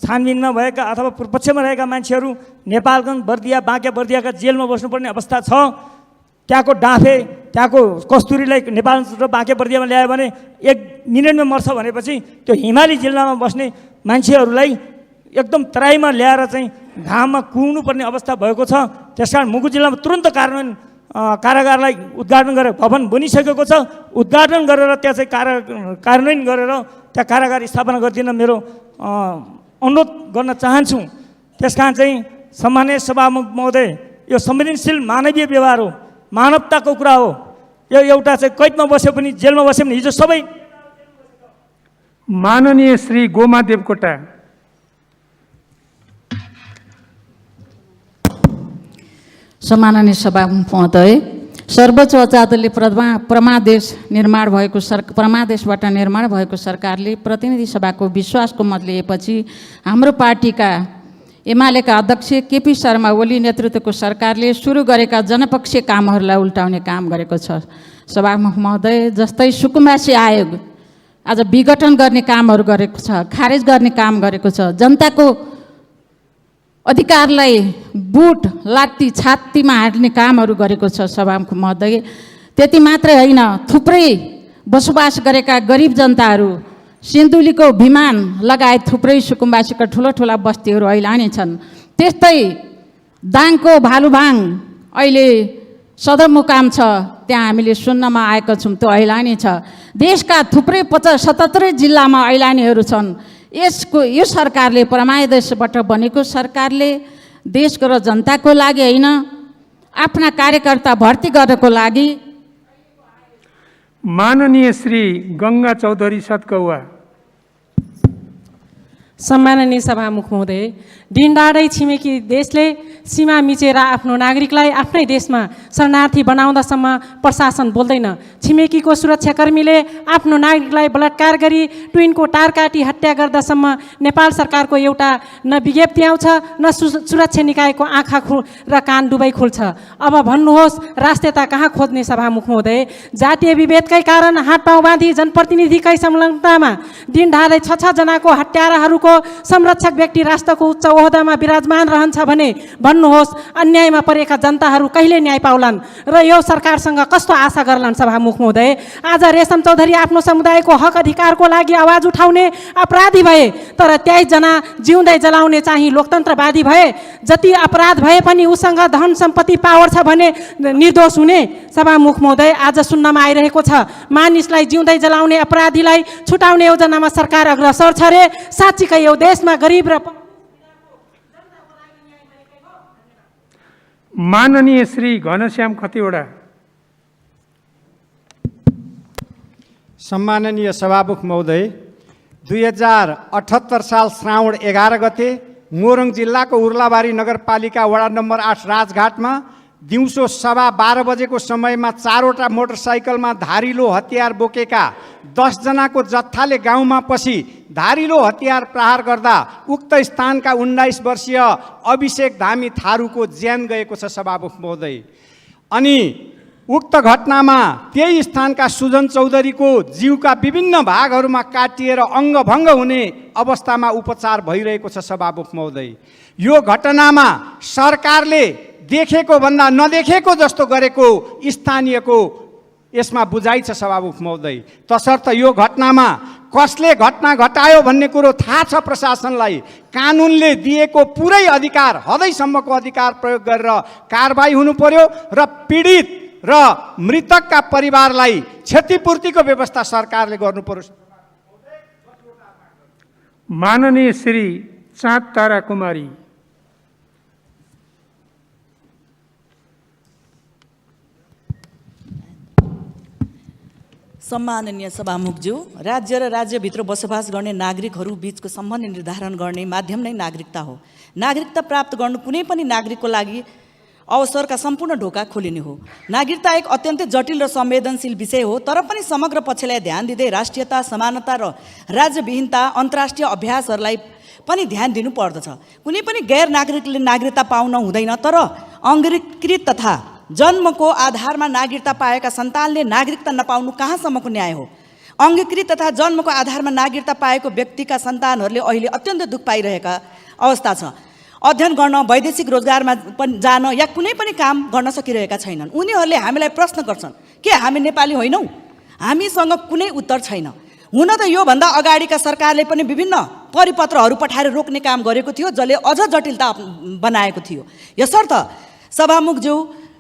[SPEAKER 16] छानबिनमा भएका अथवा पूर्वपक्षमा रहेका मान्छेहरू नेपालगञ्ज बर्दिया बाँके बर्दियाका जेलमा बस्नुपर्ने अवस्था छ। त्यहाँको डाँफे, त्यहाँको कस्तुरीलाई नेपाल र बाँके बर्दियामा ल्यायो भने 1 मिनटमा मर्छ भनेपछि त्यो हिमाली जिल्लामा बस्ने मान्छेहरूलाई एकदम तराईमा ल्याएर चाहिँ घाममा कुर्नुपर्ने अवस्था भएको छ। त्यसकारण मुगु जिल्लामा तुरन्त कारागारलाई उद्घाटन गरेर भवन बनिसकेको छ। उद्घाटन गरेर त्यहाँ चाहिँ कार्यान्वयन गरेर त्यहाँ कारागार स्थापना गरिदिन मेरो अनुरोध गर्न चाहन्छु। त्यसकारण चाहिँ सम्माननीय सभामुख महोदय, यो संवेदनशील मानवीय व्यवहार हो, मानवताको कुरा हो। यो एउटा चाहिँ कैदमा बस्यो पनि जेलमा बस्यो भने हिजो सबै।
[SPEAKER 8] माननीय श्री गोमा देवकोटा।
[SPEAKER 17] सम्माननीय सभामुख महोदय, सर्वोच्च अदालतले परमादेश निर्माण भएको परमादेशबाट निर्माण भएको सरकारले प्रतिनिधि सभाको विश्वासको मत लिएपछि हाम्रो पार्टीका एमालेका अध्यक्ष केपी शर्मा ओली नेतृत्वको सरकारले सुरु गरेका जनपक्षीय कामहरूलाई उल्टाउने काम गरेको छ। सभामुख महोदय, जस्तै सुकुम्बासी आयोग आज विघटन गर्ने कामहरू गरेको छ, खारेज गर्ने काम गरेको छ। जनताको अधिकारलाई बुट लात्ती छातीमा हाल्ने कामहरू गरेको छ सभामुख महोदय। त्यति मात्रै होइन, थुप्रै बसोबास गरेका गरिब जनताहरू, सिन्धुलीको विमान लगायत थुप्रै सुकुम्बासीका ठुला बस्तीहरू ऐलानी छन्। त्यस्तै दाङको भालुभाङ अहिले सदरमुकाम छ, त्यहाँ हामीले सुन्नमा आएका छौँ, त्यो ऐलानी छ। देशका थुप्रै 77 जिल्लामा ऐलानीहरू छन्। यो सरकारले परमादेशबाट बनेको सरकारले देशको र जनताको लागि होइन, आफ्ना कार्यकर्ता भर्ती गर्नको लागि।
[SPEAKER 8] माननीय श्री गङ्गा चौधरी सतकौवा।
[SPEAKER 4] सम्माननीय सभामुख महोदय, दिनडाँडै छिमेकी देशले सीमा मिचेर आफ्नो नागरिकलाई आफ्नै देशमा शरणार्थी बनाउँदासम्म प्रशासन बोल्दैन। छिमेकीको सुरक्षाकर्मीले आफ्नो नागरिकलाई बलात्कार गरी ट्विनको टार काटी हत्या गर्दासम्म नेपाल सरकारको एउटा न विज्ञप्ति आउँछ न सुरक्षा निकायको आँखा र कान दुवै खुल्छ। अब भन्नुहोस्, राष्ट्रियता कहाँ खोज्ने सभामुख महोदय? जातीय विभेदकै कारण हातपाउ बाँधी जनप्रतिनिधिकै संलग्नतामा दिनडाँडै 6 जनाको हत्याराहरूको संरक्षक व्यक्ति राष्ट्रको उच्च ओहदामा विराजमान रहन्छ भने भन्नुहोस्, अन्यायमा परेका जनताहरू कहिले न्याय पाउलान् र यो सरकारसँग कस्तो आशा गर्लान् सभामुख महोदय? आज रेशम चौधरी आफ्नो समुदायको हक अधिकारको लागि आवाज उठाउने अपराधी भए, तर 23 जना जिउँदै जलाउने चाहिँ लोकतन्त्रवादी भए। जति अपराध भए पनि उसँग धन सम्पत्ति पावर छ भने निर्दोष हुने सभामुख महोदय आज सुन्नमा आइरहेको छ। मानिसलाई जिउँदै जलाउने अपराधीलाई छुटाउने योजनामा सरकार अग्रसर छ रे। साँच्चीकै यो देशमा गरिब र
[SPEAKER 8] माननीय श्री घनश्याम खतिवडा।
[SPEAKER 18] सम्माननीय सभामुख महोदय, 2078 साल श्रावण 11 गते मोरङ जिल्लाको उर्लाबारी नगरपालिका वडा नम्बर 8 राजघाटमा दिउँसो 12:15 बजेको समयमा 4वटा मोटरसाइकलमा धारिलो हतियार बोकेका 10 जनाको जत्थाले गाउँमा पसी धारिलो हतियार प्रहार गर्दा उक्त स्थानका 19 वर्षीय अभिषेक धामी थारूको ज्यान गएको छ सभामुख महोदय। अनि उक्त घटनामा त्यही स्थानका सुजन चौधरीको जिउका विभिन्न भागहरूमा काटिएर अङ्गभङ्ग हुने अवस्थामा उपचार भइरहेको छ सभामुख महोदय। यो घटनामा सरकारले देखेको भन्दा नदेखेको जस्तो गरेको स्थानीयको यसमा बुझाइ छ सभामुख महोदय। तसर्थ यो घटनामा कसले घटना घटायो भन्ने कुरो थाहा छ प्रशासनलाई। कानुनले दिएको पुरै अधिकार, हदैसम्मको अधिकार प्रयोग गरेर कारबाही हुनु पर्यो र पीडित र मृतकका परिवारलाई क्षतिपूर्तिको व्यवस्था सरकारले गर्नु पर्यो।
[SPEAKER 8] माननीय श्री चाँद तारा कुमारी।
[SPEAKER 19] सम्माननीय सभामुखज्यू, राज्य र राज्यभित्र बसोबास गर्ने नागरिकहरू बीचको सम्बन्ध निर्धारण गर्ने माध्यम नै नागरिकता हो। नागरिकता प्राप्त गर्नु कुनै पनि नागरिकको लागि अवसरका सम्पूर्ण ढोका खोलिने हो। नागरिकता एक अत्यन्तै जटिल र संवेदनशील विषय हो, तर पनि समग्र पक्षलाई ध्यान दिँदै राष्ट्रियता, समानता र राज्यविहीनता, अन्तर्राष्ट्रिय अभ्यासहरूलाई पनि ध्यान दिनु पर्दछ। कुनै पनि गैर नागरिकले नागरिकता पाउन हुँदैन, तर अङ्गीकृत तथा जन्मको आधारमा नागरिकता पाएका सन्तानले नागरिकता नपाउनु कहाँसम्मको न्याय हो? अङ्गीकृत तथा जन्मको आधारमा नागरिकता पाएको व्यक्तिका सन्तानहरूले अहिले अत्यन्त दुःख पाइरहेका अवस्था छ। अध्ययन गर्न, वैदेशिक रोजगारमा पनि जान या कुनै पनि काम गर्न सकिरहेका छैनन्। उनीहरूले हामीलाई प्रश्न गर्छन्, के हामी नेपाली होइनौँ? हामीसँग कुनै उत्तर छैन। हुन त योभन्दा अगाडिका सरकारले पनि विभिन्न परिपत्रहरू पठाएर रोक्ने काम गरेको थियो, जसले अझ जटिलता बनाएको थियो। यसर्थ सभामुखज्यू,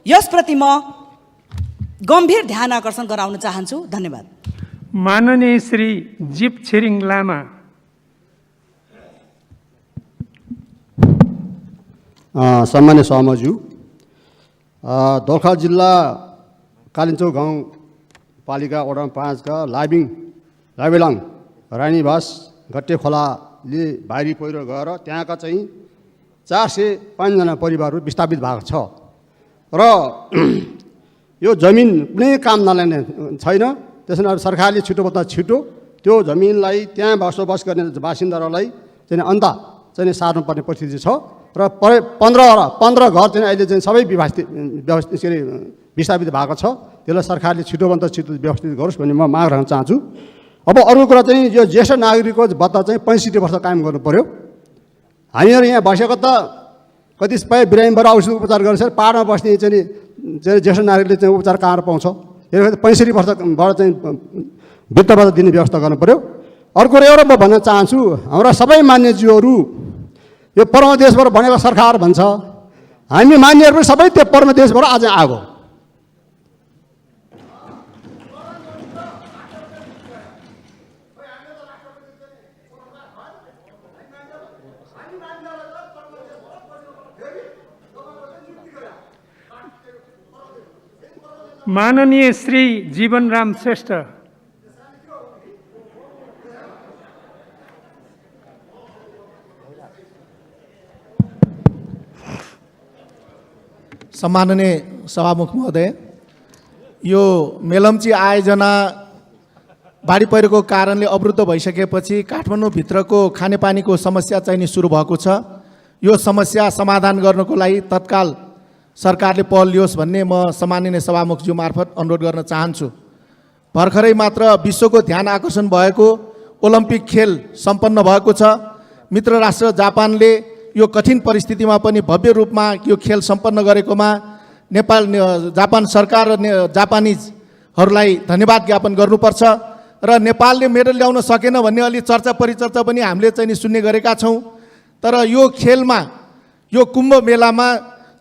[SPEAKER 19] यसप्रति म गम्भीर ध्यान आकर्षण गराउन चाहन्छु। धन्यवाद।
[SPEAKER 8] माननीय श्री जीप छिरिङ लामा।
[SPEAKER 20] सम्मान्य सभामुखज्यू, दोलखा जिल्ला कालिम्चोक गाउँपालिका वडा 5 का लाइबेलाङ रानीबास गट्टे खोलाले भारी पहिरो गएर त्यहाँका चाहिँ 405 जना परिवारहरू विस्थापित भएको छ र यो जमिन कुनै काम नलाग्ने छैन। त्यसैले सरकारले छिटोभन्दा छिटो त्यो जमिनलाई त्यहाँ बसोबास गर्ने बासिन्दाहरूलाई चाहिँ अन्त चाहिँ सार्नुपर्ने परिस्थिति छ र 15 घर चाहिँ अहिले चाहिँ सबै विस्थापित भएको छ। त्यसलाई सरकारले छिटोभन्दा छिटो व्यवस्थित गरोस् भन्ने म माग राख्न चाहन्छु। अब अर्को कुरा चाहिँ यो ज्येष्ठ नागरिकको भत्ता चाहिँ 65 वर्ष कायम गर्नु पर्यो। हामीहरू यहाँ बसेको त कतिपय बिरामीबाट औषध उपचार गरेर पाहाडमा बस्ने चाहिँ ज्येष्ठ नागरिकले चाहिँ उपचार कहाँ पाउँछ? त्यसले 65 वर्षबाट चाहिँ वृत्तबाट दिने व्यवस्था गर्नु पर्यो। अर्को एउटा म भन्न चाहन्छु, हाम्रा सबै मान्यज्यूहरू यो परमदेशबाट बनेको सरकार भन्छ, हामी मान्यहरू पनि सबै त्यो परमदेशबाट आज आएको।
[SPEAKER 8] माननीय श्री जीवनराम श्रेष्ठ।
[SPEAKER 21] सम्माननीय सभामुख महोदय, यो मेलम्ची आयोजना बाढी पहिरोको कारणले अवरुद्ध भइसकेपछि काठमाडौँभित्रको खानेपानीको समस्या चाहिँ नि सुरु भएको छ। यो समस्या समाधान गर्नको लागि तत्काल सरकारले पहल लियोस् भन्ने म सम्माननीय सभामुखज्यू मार्फत अनुरोध गर्न चाहन्छु। भर्खरै मात्र विश्वको ध्यान आकर्षण भएको ओलम्पिक खेल सम्पन्न भएको छ। मित्र राष्ट्र जापानले यो कठिन परिस्थितिमा पनि भव्य रूपमा यो खेल सम्पन्न गरेकोमा जापान सरकार र जापानिजहरूलाई धन्यवाद ज्ञापन गर्नुपर्छ। र नेपालले मेडल ल्याउन सकेन भन्ने अलि चर्चा परिचर्चा पनि हामीले चाहिँ नि सुन्ने गरेका छौँ। तर यो खेलमा, यो कुम्भ मेलामा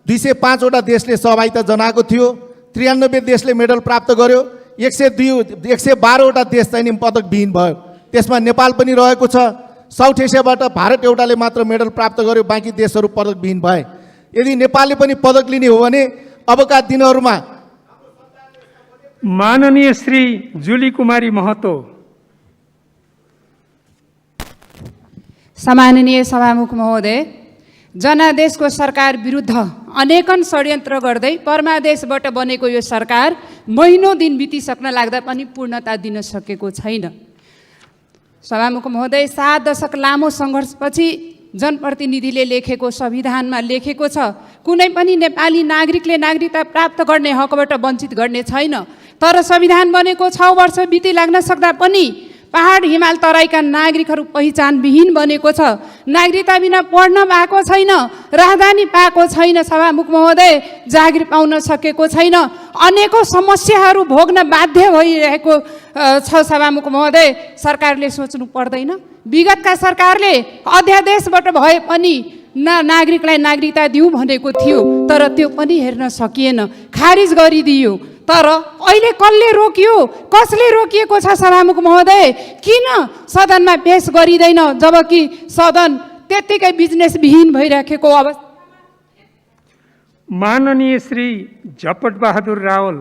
[SPEAKER 21] 205 वटा देशले सहभागिता जनाएको थियो। 93 देशले मेडल प्राप्त गर्यो। 112 वटा देश चाहिँ नि पदकविहीन भयो। त्यसमा नेपाल पनि रहेको छ। साउथ एसियाबाट भारत एउटाले मात्र मेडल प्राप्त गर्यो, बाँकी देशहरू पदकविहीन भए। यदि नेपालले पनि पदक लिने हो भने अबका दिनहरूमा
[SPEAKER 8] माननीय श्री जुली कुमारी महतो।
[SPEAKER 22] सम्माननीय सभामुख महोदय, जनादेशको सरकार विरुद्ध अनेकन षड्यन्त्र गर्दै परमादेशबाट बनेको यो सरकार महिनौँ दिन बितिसक्न लाग्दा पनि पूर्णता दिन सकेको छैन। सभामुख महोदय, 7 दशक लामो सङ्घर्षपछि जनप्रतिनिधिले लेखेको संविधानमा लेखेको छ, कुनै पनि नेपाली नागरिकले नागरिकता प्राप्त गर्ने हकबाट वञ्चित गर्ने छैन। तर संविधान बनेको 6 वर्ष बिति लाग्न सक्दा पनि पहाड हिमाल तराईका नागरिकहरू पहिचानविहीन बनेको छ। नागरिकता बिना पढ्न पाएको छैन, राजधानी पाएको छैन, सभामुख महोदय जागिर पाउन सकेको छैन। अनेकौँ समस्याहरू भोग्न बाध्य भइरहेको छ। सभामुख महोदय, सरकारले सोच्नु पर्दैन? विगतका सरकारले अध्यादेशबाट भए पनि नागरिकलाई नागरिकता दिउँ भनेको थियो, तर त्यो पनि हेर्न सकिएन, खारिज गरिदियो। तर अहिले कसले रोक्यो, कसले रोकिएको छ सभामुख महोदय? किन सदनमा पेश गरिँदैन जबकि सदन त्यत्तिकै बिजनेसविहीन भइराखेको अवस्था?
[SPEAKER 8] माननीय श्री झपट बहादुर रावल।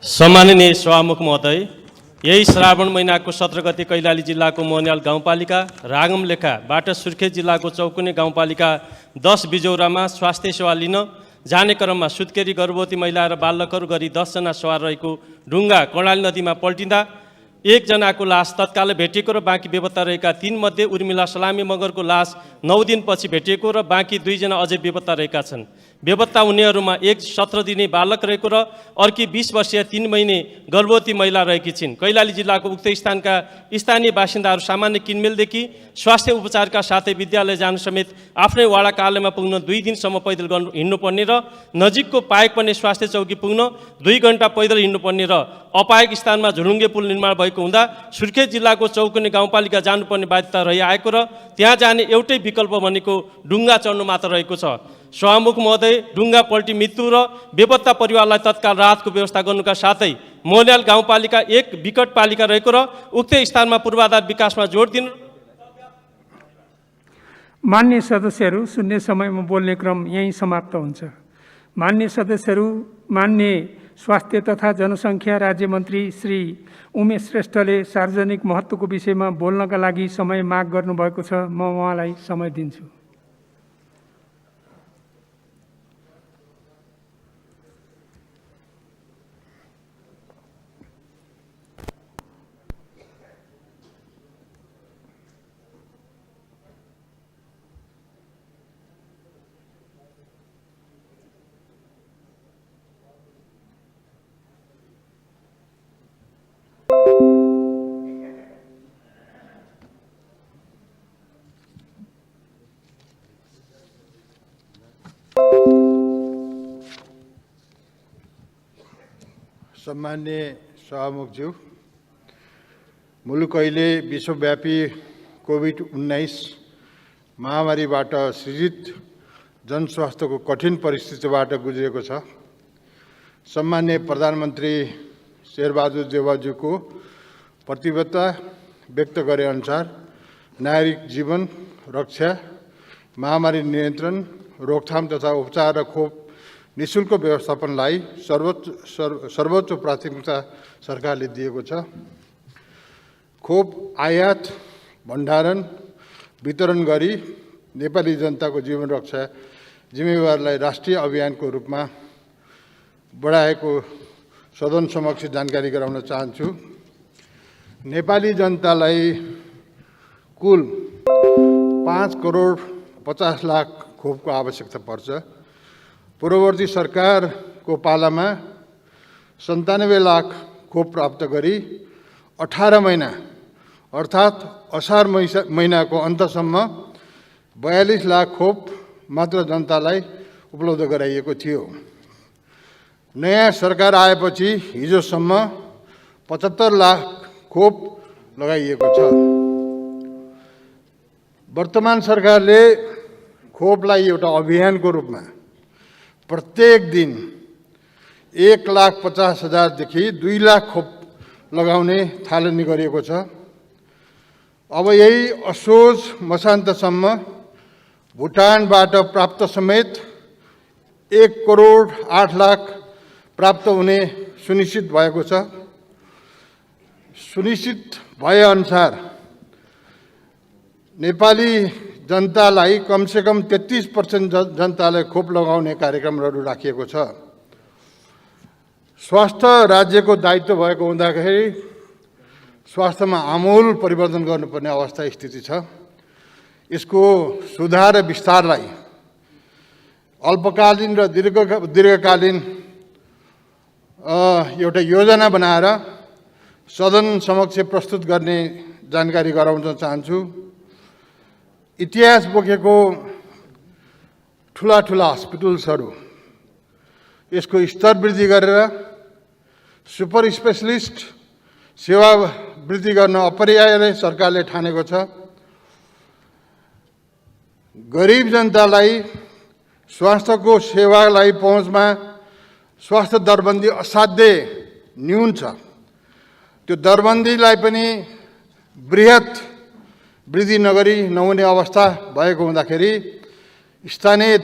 [SPEAKER 7] सम्माननीय सभामुख महोदय, यही श्रावण महिनाको 17 गते कैलाली जिल्लाको मोहनियाल गाउँपालिका, रागमलेखाबाट सुर्खेत जिल्लाको चौकुने गाउँपालिका 10 बिजौरामा स्वास्थ्य सेवा लिन जाने क्रममा सुत्केरी गर्भवती महिला र बालकहरू गरी 10 जना सवार रहेको ढुङ्गा कर्णाली नदीमा पल्टिँदा एकजनाको लास तत्कालै भेटिएको र बाँकी बेपत्ता रहेका 3 मध्ये उर्मिला सलामी मगरको लास 9 दिनपछि भेटिएको र बाँकी 2 जना अझै बेपत्ता रहेका छन्। बेपत्ता हुनेहरूमा एक 17 दिने बालक रहेको र अर्की 20 वर्षीय 3 महिने गर्भवती महिला रहेकी छिन्। कैलाली जिल्लाको उक्त स्थानका स्थानीय बासिन्दाहरू सामान्य किनमेलदेखि स्वास्थ्य उपचारका साथै विद्यालय जानु समेत आफ्नै वाडा कार्यालयमा पुग्न 2 दिनसम्म पैदल हिँड्नुपर्ने र नजिकको पाएक पर्ने स्वास्थ्य चौकी पुग्न 2 घण्टा पैदल हिँड्नुपर्ने र अपाएक स्थानमा झुलुङ्गे पुल निर्माण भएको हुँदा सुर्खेत जिल्लाको चौकुने गाउँपालिका जानुपर्ने बाध्यता रहिआएको र त्यहाँ जाने एउटै विकल्प भनेको ढुङ्गा चढ्नु मात्र रहेको छ। सभामुख महोदय, ढुङ्गा पल्टी मृत्यु र बेपत्ता परिवारलाई तत्काल राहतको व्यवस्था गर्नुका साथै मोहनियाल गाउँपालिका एक विकट पालिका रहेको र उक्त स्थानमा पूर्वाधार विकासमा जोड दिनु।
[SPEAKER 8] मान्य सदस्यहरू, शून्य समयमा बोल्ने क्रम यहीँ समाप्त हुन्छ। मान्य सदस्यहरू, मान्य स्वास्थ्य तथा जनसङ्ख्या राज्यमन्त्री श्री उमेश श्रेष्ठले सार्वजनिक महत्त्वको विषयमा बोल्नका लागि समय माग गर्नुभएको छ। म उहाँलाई समय दिन्छु।
[SPEAKER 9] सम्मान्य सभामुखज्यू, मुलुक अहिले विश्वव्यापी कोभिड-19 महामारीबाट सृजित जनस्वास्थ्यको कठिन परिस्थितिबाट गुज्रेको छ। सम्मान्य प्रधानमन्त्री शेरबहादुर देउवाज्यूको प्रतिबद्धता व्यक्त गरे अनुसार नागरिक जीवन रक्षा, महामारी नियन्त्रण, रोकथाम तथा उपचार र खोप निःशुल्क व्यवस्थापनलाई सर्वोच्च प्राथमिकता सरकारले दिएको छ। खोप आयात, भण्डारण, वितरण गरी नेपाली जनताको जीवन रक्षा जिम्मेवारलाई राष्ट्रिय अभियानको रूपमा बढाएको सदन समक्ष जानकारी गराउन चाहन्छु। नेपाली जनतालाई कुल 5 करोड 50 लाख खोपको आवश्यकता पर्छ। पूर्ववर्ती सरकारको पालामा 97 लाख खोप प्राप्त गरी 18 महिना अर्थात् असार महिनाको अन्तसम्म 42 लाख खोप मात्र जनतालाई उपलब्ध गराइएको थियो। नयाँ सरकार आएपछि हिजोसम्म 75 लाख खोप लगाइएको छ। वर्तमान सरकारले खोपलाई एउटा अभियानको रूपमा प्रत्येक दिन 1,50,000 देखि 2 लाख खोप लगाउने थालनी गरिएको छ। अब यही असोज मसान्तसम्म भुटानबाट प्राप्त समेत 1 करोड 8 लाख प्राप्त हुने सुनिश्चित भएको छ। सुनिश्चित भएअनुसार नेपाली जनतालाई कमसेकम 33% जनतालाई खोप लगाउने कार्यक्रमहरू राखिएको छ। स्वास्थ्य राज्यको दायित्व भएको हुँदाखेरि स्वास्थ्यमा आमूल परिवर्तन गर्नुपर्ने अवस्था स्थिति छ। यसको सुधार र विस्तारलाई अल्पकालीन र दीर्घकालीन एउटा योजना बनाएर सदन समक्ष प्रस्तुत गर्ने जानकारी गराउन चाहन्छु। इतिहास बोकेको ठुला हस्पिटल्सहरू यसको स्तर वृद्धि गरेर सुपर स्पेशलिस्ट सेवा वृद्धि गर्न अपरिहार्य सरकारले ठानेको छ। गरिब जनतालाई स्वास्थ्यको सेवालाई पहुँचमा स्वास्थ्य दरबन्दी असाध्य न्यून छ। त्यो दरबन्दीलाई पनि बृहत वृद्धि नगरी नहुने अवस्था भएको हुँदाखेरि स्थानीय